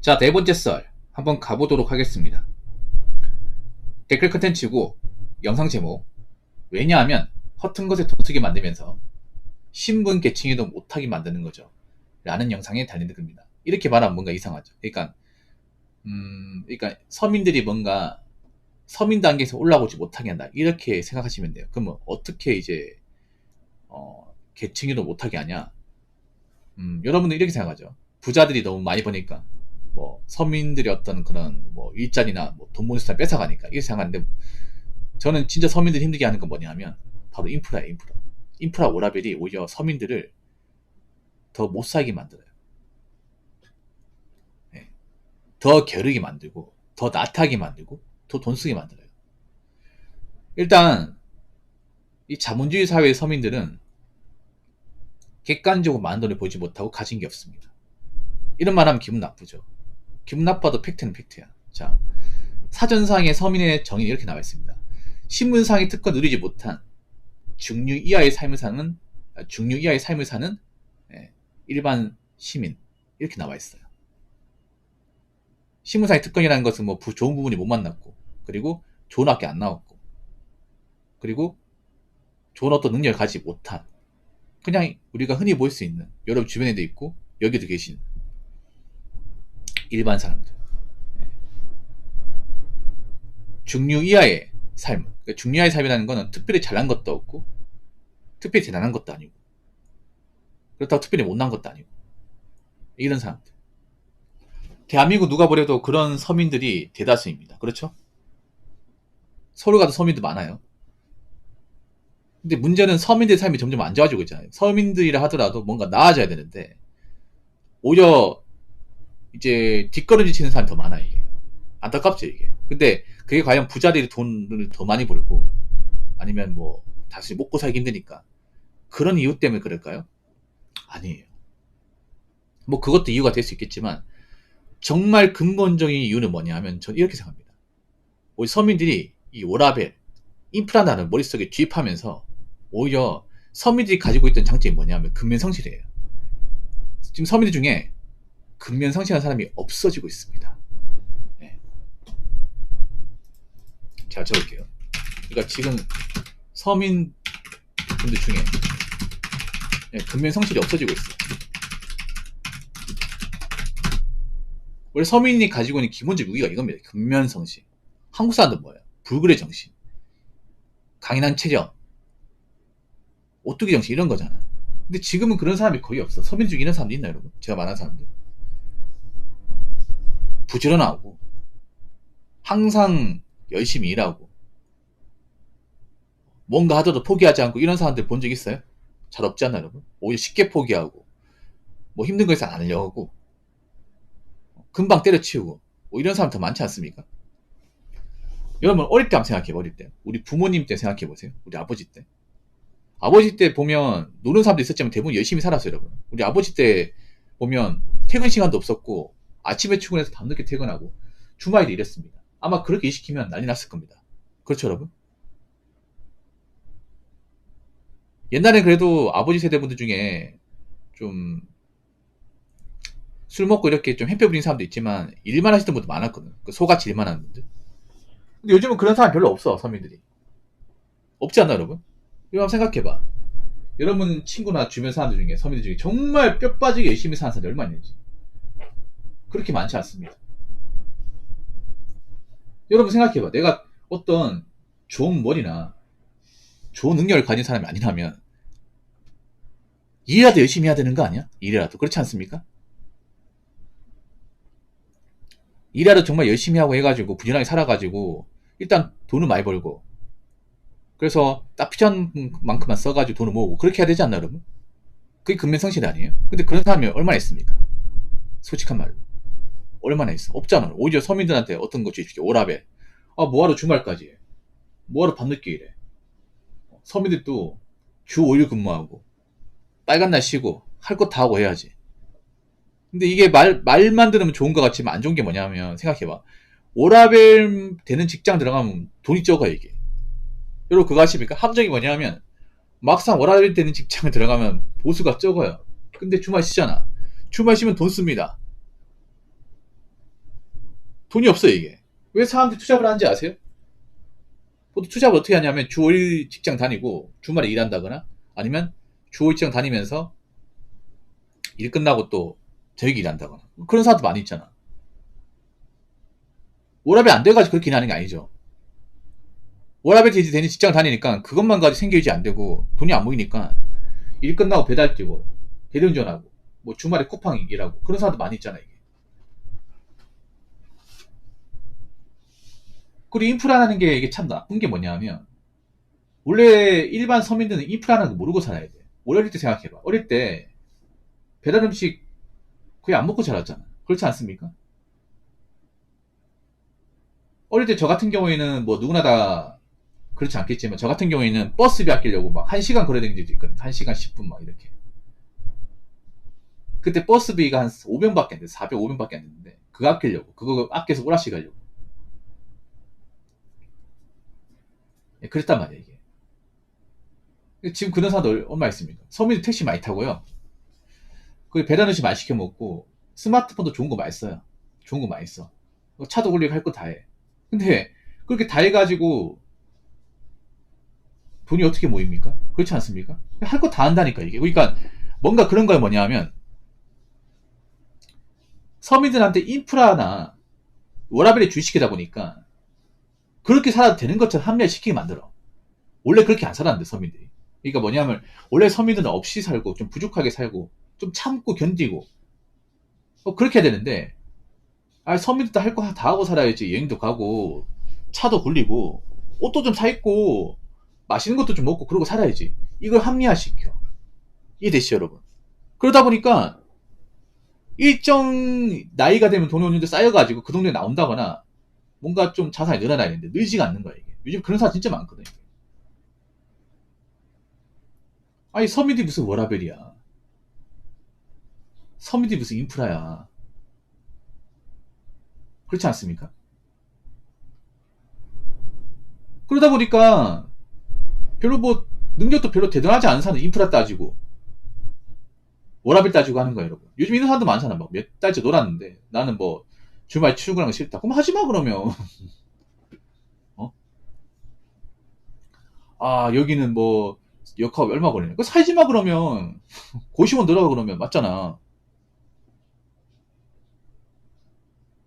자, 네 번째 썰 한번 가보도록 하겠습니다. 댓글 컨텐츠고 영상 제목. 왜냐하면 허튼 것에 돈 쓰게 만들면서 신분 계층에도 못하게 만드는 거죠. 라는 영상에 달린 댓글입니다. 이렇게 말하면 뭔가 이상하죠. 그러니까 서민들이 뭔가 서민 단계에서 올라오지 못하게 한다. 이렇게 생각하시면 돼요. 그러면 어떻게 이제 계층에도 못하게 하냐? 여러분들 이렇게 생각하죠. 부자들이 너무 많이 버니까 뭐 서민들이 어떤 그런 뭐 일자리나 뭐 돈 모는 스타일 뺏어가니까 이렇게 생각하는데, 저는 진짜 서민들이 힘들게 하는 건 뭐냐면 바로 인프라예요. 인프라 오라벨이 오히려 서민들을 더 못 살게 만들어요. 네. 더 게으르게 만들고 더 나태하게 만들고 더 돈 쓰게 만들어요. 일단 이 자본주의 사회의 서민들은 객관적으로 많은 돈을 보지 못하고 가진 게 없습니다. 이런 말 하면 기분 나쁘죠. 기분 나빠도 팩트는 팩트야. 자, 사전상의 서민의 정의는 이렇게 나와 있습니다. 신분상의 특권 누리지 못한 중류 이하의 삶을 사는 일반 시민, 이렇게 나와 있어요. 신분상의 특권이라는 것은 뭐 좋은 부분이 못 만났고, 그리고 좋은 학교 안 나왔고, 그리고 좋은 어떤 능력을 가지지 못한, 그냥 우리가 흔히 볼 수 있는, 여러분 주변에도 있고 여기도 계신 일반 사람들, 중류 이하의 삶. 그러니까 중류 이하의 삶이라는 것은 특별히 잘난 것도 없고 특별히 대단한 것도 아니고 그렇다고 특별히 못난 것도 아니고, 이런 사람들. 대한민국 누가 보려도 그런 서민들이 대다수입니다. 그렇죠? 서울 가도 서민들 많아요. 근데 문제는 서민들의 삶이 점점 안 좋아지고 있잖아요. 서민들이라 하더라도 뭔가 나아져야 되는데 오히려 이제 뒷걸음질 치는 사람이 더 많아. 이게 안타깝죠 이게. 근데 그게 과연 부자들이 돈을 더 많이 벌고 아니면 뭐 다시 먹고 살기 힘드니까 그런 이유 때문에 그럴까요? 아니에요. 뭐 그것도 이유가 될 수 있겠지만 정말 근본적인 이유는 뭐냐 하면 저는 이렇게 생각합니다. 우리 서민들이 이 워라벨, 인프라라는 머릿속에 주입하면서 오히려 서민들이 가지고 있던 장점이 뭐냐 하면 근면성실이에요. 지금 서민들 중에 근면성실한 사람이 없어지고 있습니다. 네. 제가 적을게요. 그러니까 지금 서민분들 중에 근면성실이 없어지고 있어요. 원래 서민이 가지고 있는 기본적 무기가 이겁니다. 근면성실. 한국 사람들 뭐예요? 불굴의 정신, 강인한 체력, 오뚜기 정신, 이런 거잖아. 근데 지금은 그런 사람이 거의 없어. 서민 중에 이런 사람도 있나요, 여러분? 제가 말한 사람들. 부지런하고 항상 열심히 일하고 뭔가 하더라도 포기하지 않고 이런 사람들 본 적 있어요? 잘 없지 않나요, 여러분? 오히려 쉽게 포기하고 뭐 힘든 거에서 안 하려고 하고 금방 때려치우고 뭐 이런 사람 더 많지 않습니까? 여러분 어릴 때 한번 생각해봐. 어릴 때 우리 부모님 때 생각해보세요. 우리 아버지 때 보면 노는 사람도 있었지만 대부분 열심히 살았어요. 여러분 우리 아버지 때 보면 퇴근 시간도 없었고 아침에 출근해서 밤늦게 퇴근하고 주말에도 일했습니다. 아마 그렇게 일시키면 난리 났을 겁니다. 그렇죠, 여러분? 옛날에 그래도 아버지 세대분들 중에 좀 술 먹고 이렇게 좀 햄빼 부리는 사람도 있지만 일만 하시던 분도 많았거든. 그 소같이 일만 하는 분들. 근데 요즘은 그런 사람 별로 없어. 서민들이 없지 않나, 여러분? 이거 한번 생각해봐. 여러분 친구나 주변 사람들 중에 서민들 중에 정말 뼈 빠지게 열심히 사는 사람이 얼마나 있는지 그렇게 많지 않습니다. 여러분 생각해봐. 내가 어떤 좋은 머리나 좋은 능력을 가진 사람이 아니라면 일이라도 열심히 해야 되는 거 아니야? 일이라도. 그렇지 않습니까? 일이라도 정말 열심히 하고 해가지고 부지런하게 살아가지고 일단 돈을 많이 벌고 그래서 딱 필요한 만큼만 써가지고 돈을 모으고 그렇게 해야 되지 않나, 여러분? 그게 근면성실 아니에요? 근데 그런 사람이 얼마나 있습니까? 솔직한 말로 얼마나 있어? 없잖아. 오히려 서민들한테 어떤 거 주십시오. 오라벨. 아, 뭐하러 주말까지 해? 뭐하러 밤늦게 일해? 서민들도 주 5일 근무하고 빨간 날 쉬고 할 것 다 하고 해야지. 근데 이게 말만 들으면 좋은 것 같지만 안 좋은 게 뭐냐면 생각해봐. 오라벨 되는 직장 들어가면 돈이 적어요 이게. 여러분 그거 아십니까? 함정이 뭐냐면 막상 오라벨 되는 직장을 들어가면 보수가 적어요. 근데 주말 쉬잖아. 주말 쉬면 돈 씁니다. 돈이 없어요, 이게. 왜 사람들이 투잡을 하는지 아세요? 보통 투잡을 어떻게 하냐면 주 5일 직장 다니고 주말에 일한다거나 아니면 주 5일 직장 다니면서 일 끝나고 또 저녁에 일한다거나 그런 사람도 많이 있잖아. 워라밸 안 돼가지고 그렇게 일하는 게 아니죠. 워라밸 되는 직장 다니니까 그것만 가지고 생계 유지 안 되고 돈이 안 모이니까 일 끝나고 배달 뛰고 대리운전하고 뭐 주말에 쿠팡 일하고 그런 사람도 많이 있잖아 이게. 그리고 인프라라는 게 이게 참 나쁜 게 뭐냐면 원래 일반 서민들은 인프라라는 거 모르고 살아야 돼. 어릴 때 생각해봐. 어릴 때 배달 음식 거의 안 먹고 자랐잖아. 그렇지 않습니까? 어릴 때 저 같은 경우에는 뭐 누구나 다 그렇지 않겠지만 저 같은 경우에는 버스비 아끼려고 막 1시간 걸어 다닌 적도 있거든. 1시간 10분 막 이렇게. 그때 버스비가 한 500밖에 안 돼. 400, 500밖에 안 됐는데 그거 아끼려고. 그거 아껴서 오락실 가려고. 예, 그랬단 말이야 이게. 지금 그런 사람들 얼마 있습니까? 서민들 택시 많이 타고요. 그 배달 음식 많이 시켜 먹고 스마트폰도 좋은 거 많이 써요. 좋은 거 많이 써. 차도 굴리고 할 거 다 해. 근데 그렇게 다 해가지고 돈이 어떻게 모입니까? 그렇지 않습니까? 할 거 다 한다니까 이게. 그러니까 뭔가 그런 거 뭐냐 하면 서민들한테 인프라나 워라밸에 주식이다 보니까 그렇게 살아도 되는 것처럼 합리화시키게 만들어. 원래 그렇게 안 살았는데 서민들이. 그러니까 뭐냐면 원래 서민들은 없이 살고 좀 부족하게 살고 좀 참고 견디고 그렇게 해야 되는데 서민들도 할 거 다 하고 살아야지. 여행도 가고 차도 굴리고 옷도 좀 사 입고 맛있는 것도 좀 먹고 그러고 살아야지. 이걸 합리화시켜. 이해되시죠 여러분? 그러다 보니까 일정 나이가 되면 돈이 어느 정도 쌓여가지고 그 동네에 나온다거나 뭔가 좀 자산이 늘어나야 되는데 늘지가 않는 거야 이게. 요즘 그런 사람 진짜 많거든. 아니 서민들이 무슨 워라밸이야. 서민들이 무슨 인프라야. 그렇지 않습니까? 그러다 보니까 별로 뭐 능력도 별로 대단하지 않은 사람 인프라 따지고 워라밸 따지고 하는 거야 여러분. 요즘 이런 사람도 많잖아. 막 몇 달째 놀았는데 나는 뭐 주말 출근하는 거 싫다. 그럼 하지마 그러면. 어? 여기는 뭐 역학 얼마 걸리네. 그 살지마 그러면. 고시원 들어가 그러면 맞잖아.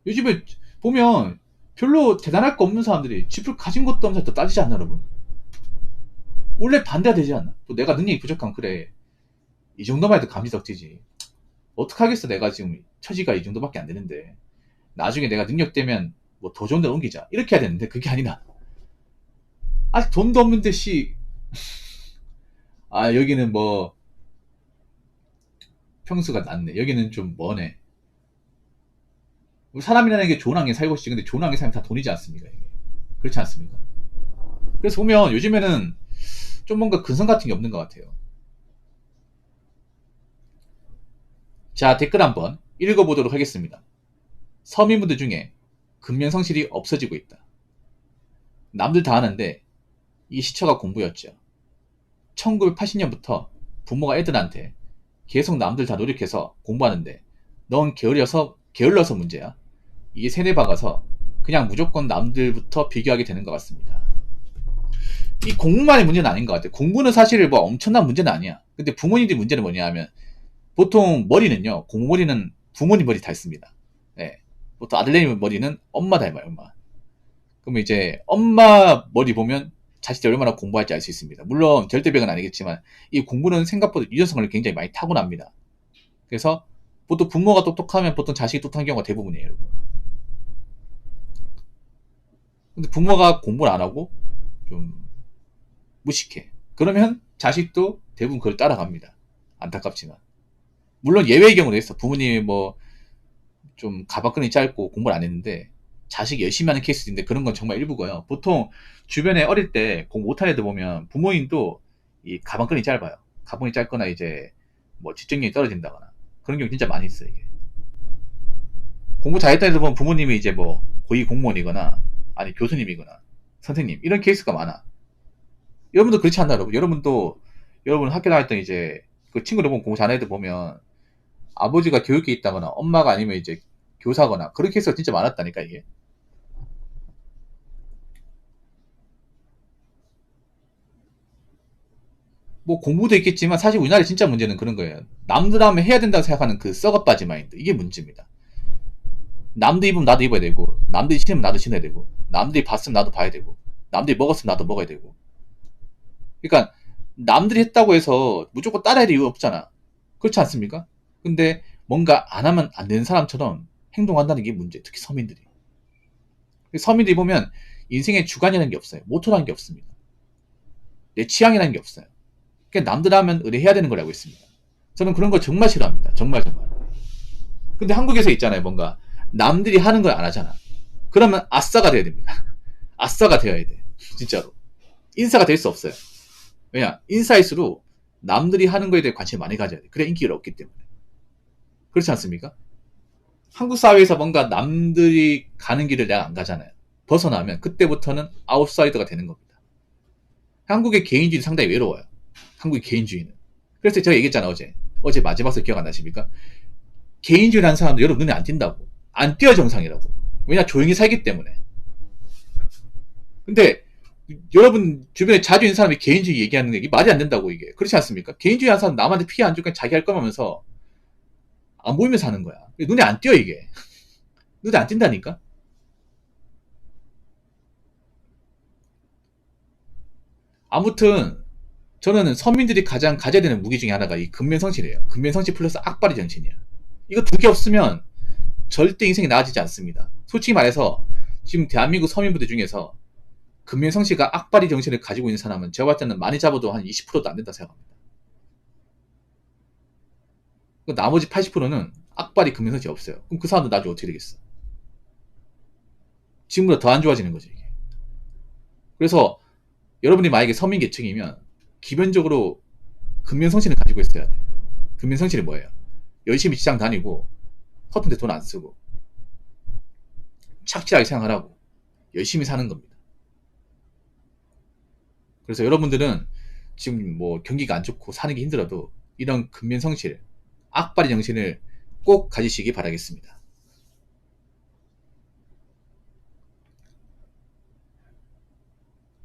요즘에 보면 별로 대단할 거 없는 사람들이 집을 가진 것도 없는 사람 더 따지지 않나 여러분? 원래 반대가 되지 않나? 또 내가 능력이 부족하면 그래. 이 정도만 해도 감지덕지지. 어떡하겠어 내가 지금 처지가 이 정도밖에 안 되는데. 나중에 내가 능력되면 뭐 더 좋은 데로 옮기자. 이렇게 해야 되는데 그게 아니라. 아직 돈도 없는데 여기는 뭐 평수가 낮네. 여기는 좀 머네. 사람이라는 게 좋은 환경에 살고 싶지. 근데 좋은 환경에 살면 다 돈이지 않습니까? 이게. 그렇지 않습니까? 그래서 보면 요즘에는 좀 뭔가 근성 같은 게 없는 것 같아요. 자, 댓글 한번 읽어보도록 하겠습니다. 서민분들 중에 근면성실이 없어지고 있다. 남들 다 하는데 이 시초가 공부였죠. 1980년부터 부모가 애들한테 계속 남들 다 노력해서 공부하는데 넌 게을러서 문제야. 이게 세뇌 박아서 그냥 무조건 남들부터 비교하게 되는 것 같습니다. 이 공부만의 문제는 아닌 것 같아요. 공부는 사실 뭐 엄청난 문제는 아니야. 근데 부모님들의 문제는 뭐냐 하면 보통 머리는요. 공머리는 부모님 머리 닮습니다. 네. 보통 아들내미 머리는 엄마 닮아요. 엄마. 그러면 이제 엄마 머리 보면 자식들이 얼마나 공부할지 알 수 있습니다. 물론 절대벽은 아니겠지만 이 공부는 생각보다 유전성을 굉장히 많이 타고납니다. 그래서 보통 부모가 똑똑하면 보통 자식이 똑똑한 경우가 대부분이에요. 여러분. 근데 부모가 공부를 안 하고 좀 무식해. 그러면 자식도 대부분 그걸 따라갑니다. 안타깝지만. 물론 예외의 경우도 있어. 부모님이 뭐 좀 가방끈이 짧고 공부를 안 했는데 자식이 열심히 하는 케이스도 있는데 그런 건 정말 일부고요. 보통 주변에 어릴 때 공부 못하는 애들 보면 부모님도 이 가방끈이 짧아요. 가방이 짧거나 이제 뭐 집중력이 떨어진다거나 그런 경우 진짜 많이 있어요. 이게. 공부 잘했다는 애들 보면 부모님이 이제 뭐 고위 공무원이거나 아니 교수님이거나 선생님 이런 케이스가 많아. 여러분도 그렇지 않나 여러분? 여러분 학교 다닐 때 이제 그 친구들 보면 공부 잘하는 애들 보면 아버지가 교육에 있다거나 엄마가 아니면 이제 교사거나 그런 케이스가 진짜 많았다니까 이게. 뭐 공부도 있겠지만 사실 우리나라의 진짜 문제는 그런 거예요. 남들 하면 해야 된다고 생각하는 그 썩어빠지 마인드. 이게 문제입니다. 남들 입으면 나도 입어야 되고, 남들이 신으면 나도 신어야 되고, 남들이 봤으면 나도 봐야 되고, 남들이 먹었으면 나도 먹어야 되고. 그러니까 남들이 했다고 해서 무조건 따라할 이유 없잖아. 그렇지 않습니까? 근데 뭔가 안 하면 안 되는 사람처럼 행동한다는 게 문제. 특히 서민들이. 서민들이 보면 인생에 주관이라는 게 없어요. 모토라는 게 없습니다. 내 취향이라는 게 없어요. 그냥 남들 하면 의뢰해야 되는 걸 알고 있습니다. 저는 그런 거 정말 싫어합니다. 정말. 근데 한국에서 있잖아요. 뭔가 남들이 하는 걸 안 하잖아. 그러면 아싸가 돼야 됩니다. 아싸가 되어야 돼. 진짜로. 인사가 될 수 없어요. 왜냐? 인사일수록 남들이 하는 거에 대해 관심을 많이 가져야 돼. 그래 인기가 없기 때문에. 그렇지 않습니까? 한국 사회에서 뭔가 남들이 가는 길을 내가 안 가잖아요. 벗어나면 그때부터는 아웃사이더가 되는 겁니다. 한국의 개인주의는 상당히 외로워요. 한국의 개인주의는. 그래서 제가 얘기했잖아 어제 마지막에 기억 안 나십니까? 개인주의라는 사람도 여러분 눈에 안 띈다고. 안 띄어 정상이라고. 왜냐 조용히 살기 때문에. 근데 여러분 주변에 자주 있는 사람이 개인주의 얘기하는 게 말이 안 된다고 이게. 그렇지 않습니까? 개인주의 하는 사람 남한테 피해 안 주고 자기 할 거면서 안 보이면서 하는 거야. 눈에 안 띄어 이게. 눈에 안 띈다니까? 아무튼 저는 서민들이 가장 가져야 되는 무기 중에 하나가 이 근면성실이에요. 근면성실 플러스 악바리 정신이야. 이거 두 개 없으면 절대 인생이 나아지지 않습니다. 솔직히 말해서 지금 대한민국 서민분들 중에서 근면성실과 악바리 정신을 가지고 있는 사람은 제가 봤을 때는 많이 잡아도 한 20%도 안 된다 생각합니다. 나머지 80%는 악바리 근면성실이 없어요. 그럼 그 사람들 나중에 어떻게 되겠어? 지금보다 더 안 좋아지는 거죠 이게. 그래서 여러분이 만약에 서민 계층이면 기본적으로 근면성실을 가지고 있어야 돼. 근면성실이 뭐예요? 열심히 직장 다니고 허튼 데 돈 안 쓰고 착실하게 생활하고 열심히 사는 겁니다. 그래서 여러분들은 지금 뭐 경기가 안 좋고 사는 게 힘들어도 이런 근면성실, 악바리 정신을 꼭 가지시기 바라겠습니다.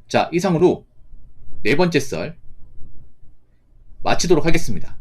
자, 이상으로 네 번째 썰 마치도록 하겠습니다.